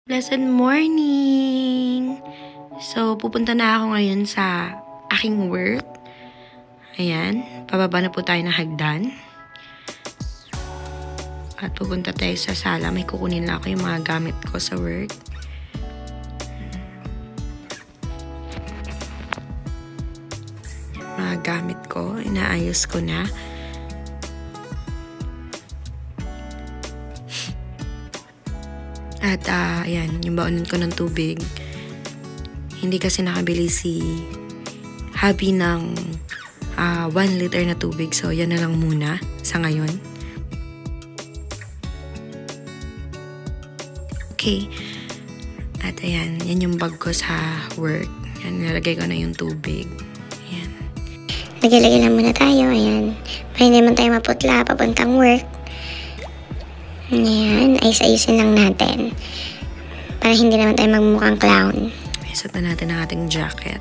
Blessed morning! So, pupunta na ako ngayon sa aking work. Ayan, pababa na po tayo ng hagdan. At pupunta tayo sa sala. May kukunin lang ako yung mga gamit ko sa work. Mga gamit ko, inaayos ko na. At ayan, yung baonin ko ng tubig. Hindi kasi nakabili si hubby ng 1 liter na tubig. So, yan na lang muna sa ngayon. Okay. At ayan, yan yung bag ko sa work. Yan, nilagay ko na yung tubig. Ayan. Lagay-lagay lang muna tayo. Ayan. Para hindi naman tayo maputla papuntang work. Ayan, ayos-ayusin lang natin. Para hindi naman tayo magmukhang clown. Isot na natin ang ating jacket.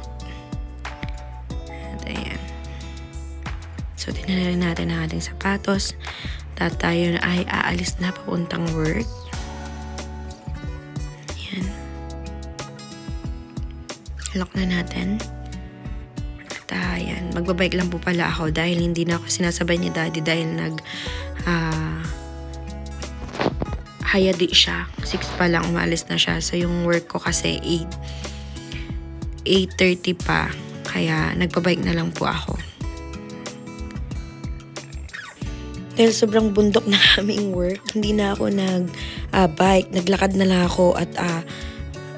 At ayan. So, tinanalin natin ang ating sapatos. At tayo ay aalis na papuntang work. Ayan. Lock na natin. At ayan, magbabike lang po pala ako dahil hindi na ako sinasabay ni Daddy dahil hayadi siya. 6 pa lang umalis na siya. So, yung work ko kasi 8:30 pa. Kaya, nagpabike na lang po ako. Dahil sobrang bundok na kaming work, hindi na ako nag-bike. Naglakad na lang ako at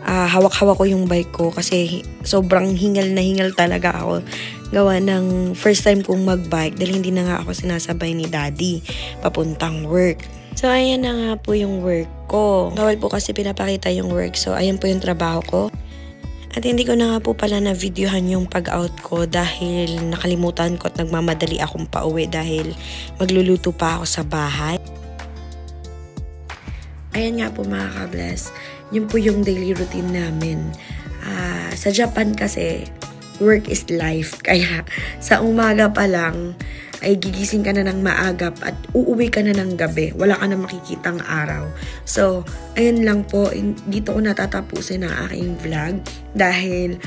hawak-hawak ko yung bike ko kasi sobrang hingal na hingal talaga ako. Gawa ng first time kong mag-bike dahil hindi na nga ako sinasabay ni Daddy papuntang work. So, ayan na nga po yung work ko. Bawal po kasi pinapakita yung work. So, ayan po yung trabaho ko. At hindi ko na nga po pala na-videohan yung pag-out ko dahil nakalimutan ko at nagmamadali akong pauwi dahil magluluto pa ako sa bahay. Ayan nga po mga ka-bless. Yun po yung daily routine namin. Sa Japan kasi, work is life. Kaya sa umaga pa lang, ay gigising ka na ng maagap at uuwi ka na ng gabi. Wala ka na makikitang araw. So, ayun lang po. Dito ko natatapusin ang aking vlog dahil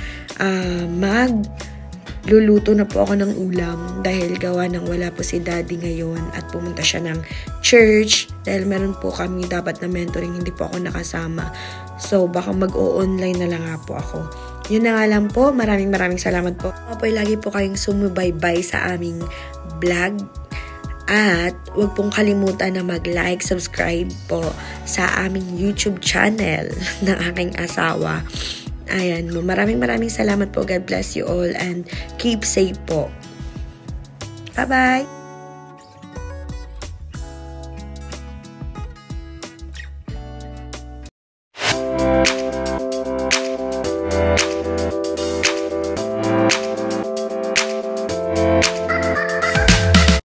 magluluto na po ako ng ulam dahil gawa ng wala po si Daddy ngayon at pumunta siya ng church dahil meron po kami dapat na mentoring, hindi po ako nakasama. So, baka mag-o-online na lang nga po ako. Yun na nga lang po. Maraming salamat po. Apoy lagi po kayong sumubaybay sa aming vlog. At huwag pong kalimutan na mag-like, subscribe po sa aming YouTube channel ng aking asawa. Ayan, maraming salamat po. God bless you all and keep safe po. Bye-bye!